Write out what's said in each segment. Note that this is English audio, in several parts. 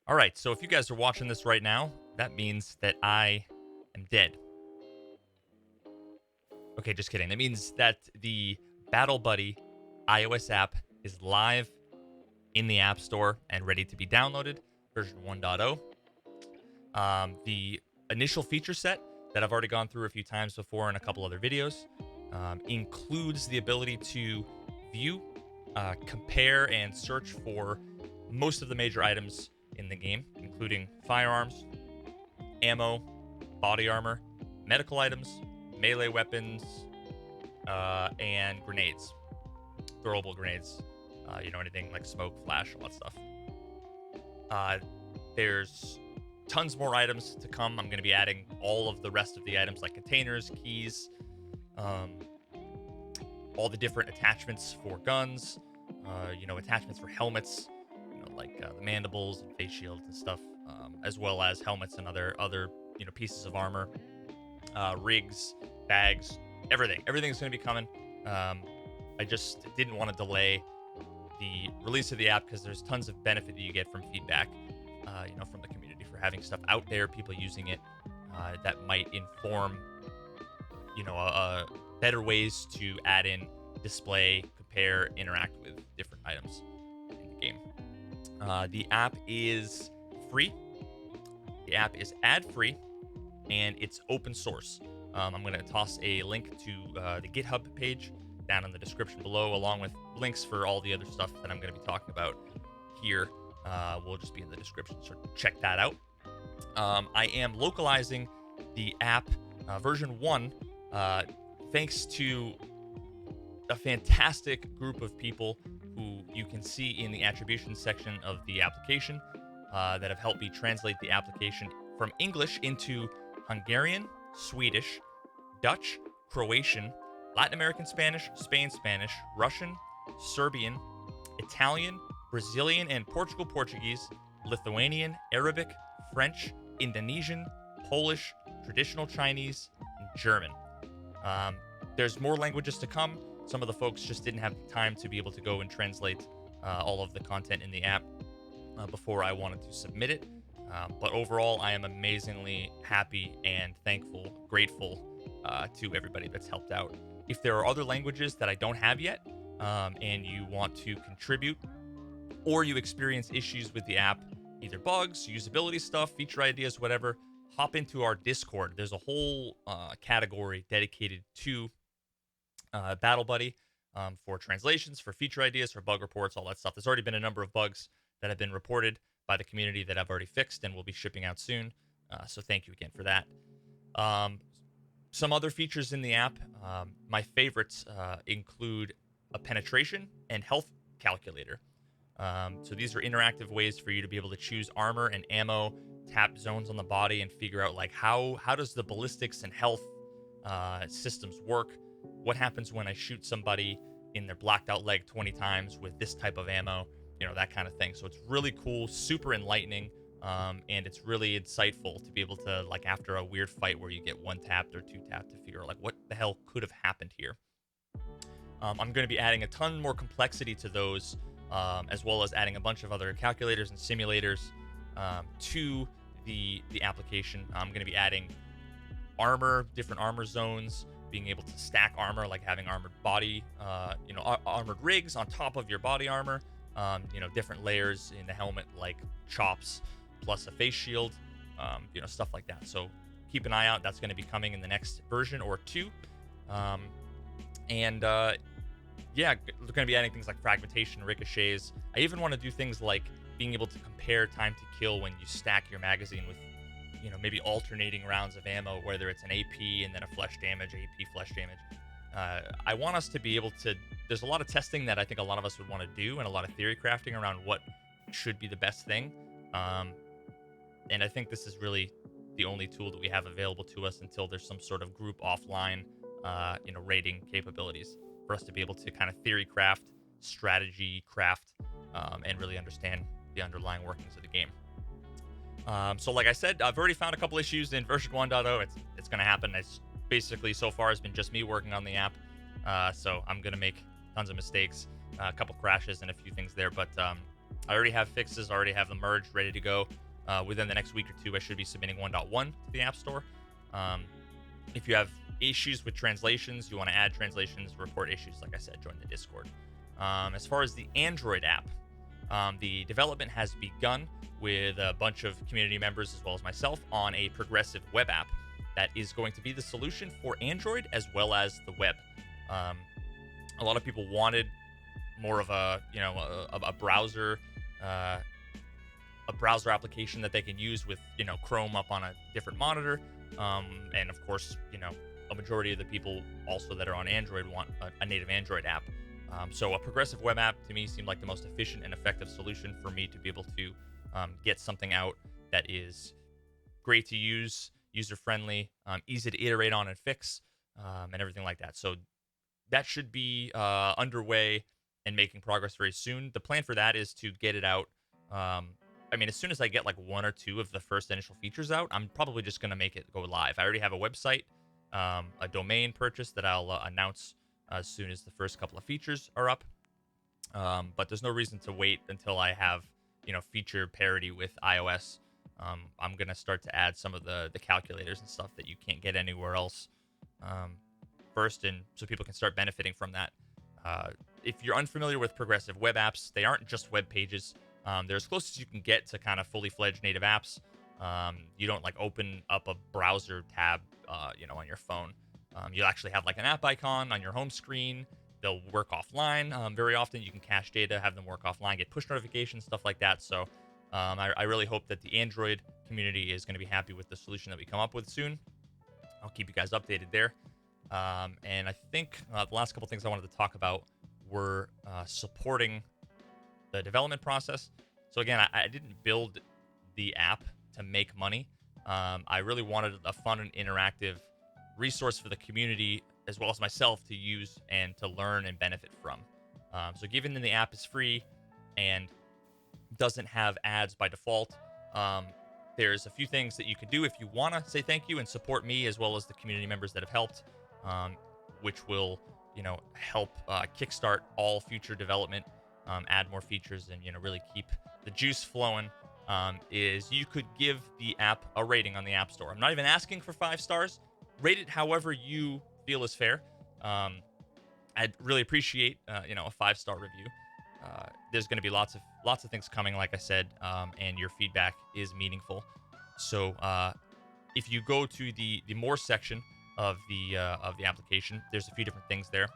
All right, so if you guys are watching this right now, that means that I am dead. Okay, just kidding. That means that the Battle Buddy iOS app is live in the App Store and ready to be downloaded, version 1.0. The initial feature set that I've already gone through a few times before in a couple other videos includes the ability to view, compare, and search for most of the major items in the game, including firearms, ammo, body armor, medical items, melee weapons, and grenades, throwable grenades. Anything like smoke, flash, all that stuff. Uh, there's tons more items to come. I'm going to be adding all of the rest of the items like containers, keys, um, all the different attachments for guns, attachments for helmets, like the mandibles and face shields and stuff, as well as helmets and other pieces of armor, rigs, bags, everything. Everything's going to be coming. I just didn't want to delay the release of the app because there's tons of benefit that you get from feedback, from the community for having stuff out there, people using it that might inform, better ways to add in, display, compare, interact with different items in the game. The app is free. The app is ad-free, and it's open source. I'm going to toss a link to the GitHub page down in the description below, along with links for all the other stuff that I'm going to be talking about here. Will just be in the description, so check that out. I am localizing the app version 1 thanks to a fantastic group of people who you can see in the attribution section of the application that have helped me translate the application from English into Hungarian, Swedish, Dutch, Croatian, Latin American Spanish, Spain Spanish, Russian, Serbian, Italian, Brazilian and Portuguese, Lithuanian, Arabic, French, Indonesian, Polish, traditional Chinese, and German. There's more languages to come. Some of the folks just didn't have time to be able to go and translate all of the content in the app before I wanted to submit it. But overall, I am amazingly happy and thankful, grateful to everybody that's helped out. If there are other languages that I don't have yet and you want to contribute, or you experience issues with the app, either bugs, usability stuff, feature ideas, whatever, hop into our Discord. There's a whole category dedicated to Battle Buddy for translations, for feature ideas, for bug reports, all that stuff. There's already been a number of bugs that have been reported by the community that I've already fixed and will be shipping out soon. So thank you again for that. Some other features in the app, my favorites include a penetration and health calculator. So these are interactive ways for you to be able to choose armor and ammo, tap zones on the body, and figure out like how does the ballistics and health systems work. What happens when I shoot somebody in their blacked out leg 20 times with this type of ammo, that kind of thing. So it's really cool, super enlightening, and it's really insightful to be able to, like, after a weird fight where you get one tapped or two tapped, to figure out like what the hell could have happened here. I'm going to be adding a ton more complexity to those, as well as adding a bunch of other calculators and simulators to the application. I'm going to be adding armor, different armor zones, being able to stack armor, like having armored body, armored rigs on top of your body armor, different layers in the helmet, like chops plus a face shield, stuff like that. So keep an eye out. That's going to be coming in the next version or two. We're going to be adding things like fragmentation, ricochets. I even want to do things like being able to compare time to kill when you stack your magazine with, maybe alternating rounds of ammo, whether it's an AP and then a flesh damage, AP flesh damage. I want us to be able to, there's a lot of testing that I think a lot of us would want to do, and a lot of theory crafting around what should be the best thing. And I think this is really the only tool that we have available to us until there's some sort of group offline, rating capabilities for us to be able to kind of theory craft, strategy craft, and really understand the underlying workings of the game. So like I said, I've already found a couple issues in version 1.0. It's going to happen. It's basically so far has been just me working on the app. So I'm going to make tons of mistakes, a couple crashes and a few things there. But I already have fixes, I already have them merged, ready to go. Within the next week or two, I should be submitting 1.1 to the App Store. Um, if you have issues with translations, you want to add translations, report issues, like I said, join the Discord. As far as the Android app, the development has begun with a bunch of community members as well as myself on a progressive web app that is going to be the solution for Android as well as the web. Um, a lot of people wanted more of a browser uh, a browser application that they can use with Chrome up on a different monitor, and of course a majority of the people also that are on Android want a native Android app. So a progressive web app to me seemed like the most efficient and effective solution for me to be able to get something out that is great to use, user friendly, easy to iterate on and fix, and everything like that. So that should be underway and making progress very soon. The plan for that is to get it out. I mean, as soon as I get like one or two of the first initial features out, I'm probably just going to make it go live. I already have a website, a domain purchase that I'll announce as soon as the first couple of features are up. But there's no reason to wait until I have, feature parity with iOS. I'm going to start to add some of the calculators and stuff that you can't get anywhere else. First, and so people can start benefiting from that. If you're unfamiliar with progressive web apps, they aren't just web pages. They're as close as you can get to kind of fully fledged native apps. You don't like open up a browser tab, on your phone. You'll actually have like an app icon on your home screen. They'll work offline. Very often you can cache data, have them work offline, get push notifications, stuff like that. So I really hope that the Android community is going to be happy with the solution that we come up with soon. I'll keep you guys updated there. And I think the last couple things I wanted to talk about were supporting the development process. So again, I didn't build the app to make money. I really wanted a fun and interactive resource for the community as well as myself to use and to learn and benefit from. So given that the app is free and doesn't have ads by default, there's a few things that you can do if you want to say thank you and support me as well as the community members that have helped, which will help kickstart all future development, add more features, and really keep the juice flowing. Is you could give the app a rating on the App Store. I'm not even asking for 5 stars. Rate it however you feel is fair. I'd really appreciate a 5-star review. There's going to be lots of things coming, like I said, and your feedback is meaningful. So if you go to the more section of the application, there's a few different things there.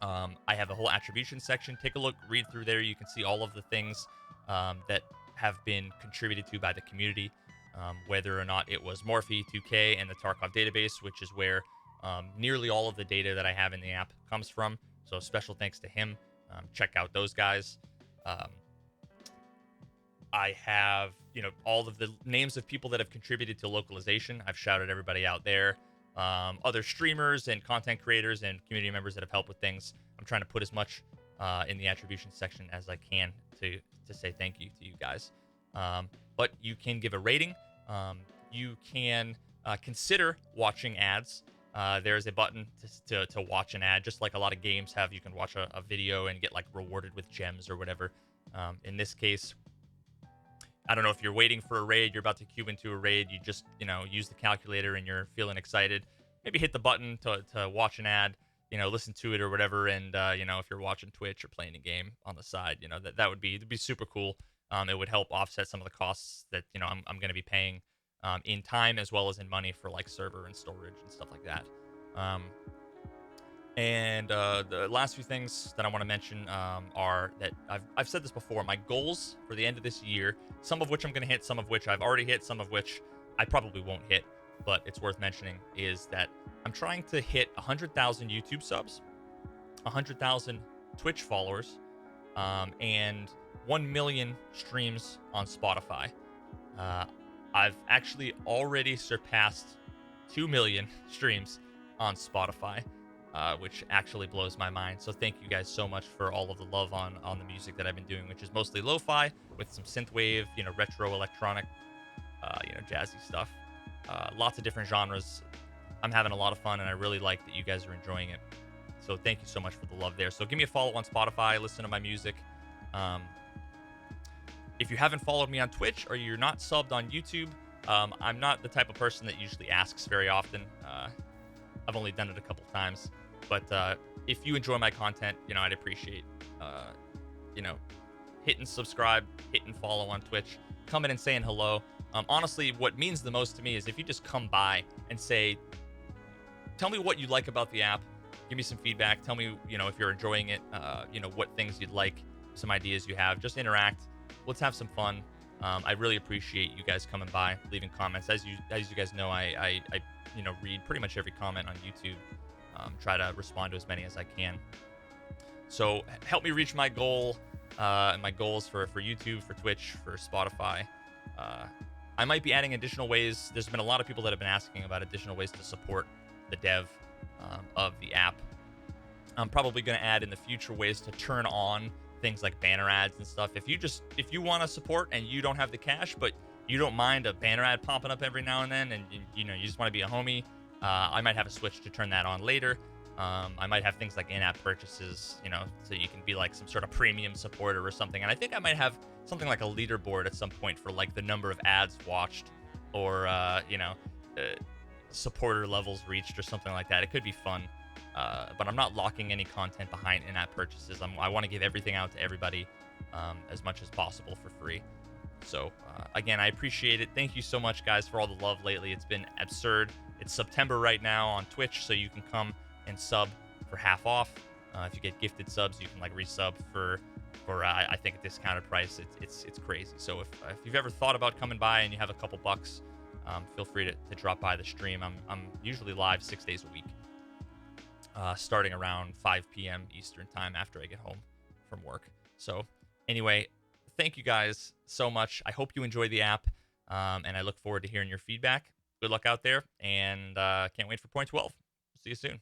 I have a whole attribution section. Take a look, read through there. You can see all of the things that have been contributed to by the community, whether or not it was Morphe, 2K, and the Tarkov database, which is where nearly all of the data that I have in the app comes from. So special thanks to him. Check out those guys. I have, all of the names of people that have contributed to localization. I've shouted everybody out there. Other streamers and content creators and community members that have helped with things. I'm trying to put as much in the attribution section as I can to say thank you to you guys. But you can give a rating. You can consider watching ads. There's a button to watch an ad, just like a lot of games have. You can watch a video and get like rewarded with gems or whatever. In this case, I don't know if you're waiting for a raid, you're about to queue into a raid, you just, use the calculator and you're feeling excited. Maybe hit the button to watch an ad, listen to it or whatever. And, if you're watching Twitch or playing a game on the side, that would be super cool. It would help offset some of the costs that, I'm going to be paying in time as well as in money for like server and storage and stuff like that. And the last few things that I want to mention are that I've said this before. My goals for the end of this year, some of which I'm going to hit, some of which I've already hit, some of which I probably won't hit, but it's worth mentioning, is that I'm trying to hit 100,000 YouTube subs, 100,000 Twitch followers, and 1 million streams on Spotify. I've actually already surpassed 2 million streams on Spotify. Which actually blows my mind. So thank you guys so much for all of the love on the music that I've been doing, which is mostly lo-fi with some synthwave, retro electronic, jazzy stuff. Lots of different genres. I'm having a lot of fun, and I really like that you guys are enjoying it. So thank you so much for the love there. So give me a follow on Spotify, listen to my music. If you haven't followed me on Twitch or you're not subbed on YouTube, I'm not the type of person that usually asks very often. I've only done it a couple times, but if you enjoy my content, I'd appreciate, uh, you know, hitting subscribe, hitting follow on Twitch, coming and saying hello. Honestly, what means the most to me is if you just come by and say, tell me what you like about the app, give me some feedback, tell me, if you're enjoying it, what things you'd like, some ideas you have, just interact. Let's have some fun. I really appreciate you guys coming by, leaving comments. As you guys know, I read pretty much every comment on YouTube. Try to respond to as many as I can. So help me reach my goal, and my goals for YouTube, for Twitch, for Spotify. Uh, I might be adding additional ways. There's been a lot of people that have been asking about additional ways to support the dev of the app. I'm probably going to add in the future ways to turn on things like banner ads and stuff. If you want to support and you don't have the cash, but you don't mind a banner ad popping up every now and then, and you just want to be a homie, I might have a switch to turn that on later. I might have things like in-app purchases, so you can be like some sort of premium supporter or something. And I think I might have something like a leaderboard at some point for like the number of ads watched, or supporter levels reached, or something like that. It could be fun. But I'm not locking any content behind in-app purchases. I want to give everything out to everybody, as much as possible for free. So again, I appreciate it. Thank you so much, guys, for all the love lately. It's been absurd. It's September right now on Twitch, so you can come and sub for half off. If you get gifted subs, you can like resub for I think a discounted price. It's crazy. So if you've ever thought about coming by and you have a couple bucks, feel free to drop by the stream. I'm usually live 6 days a week, starting around 5 p.m. Eastern time after I get home from work. So anyway, thank you guys so much. I hope you enjoy the app, and I look forward to hearing your feedback. Good luck out there, and can't wait for point 12. See you soon.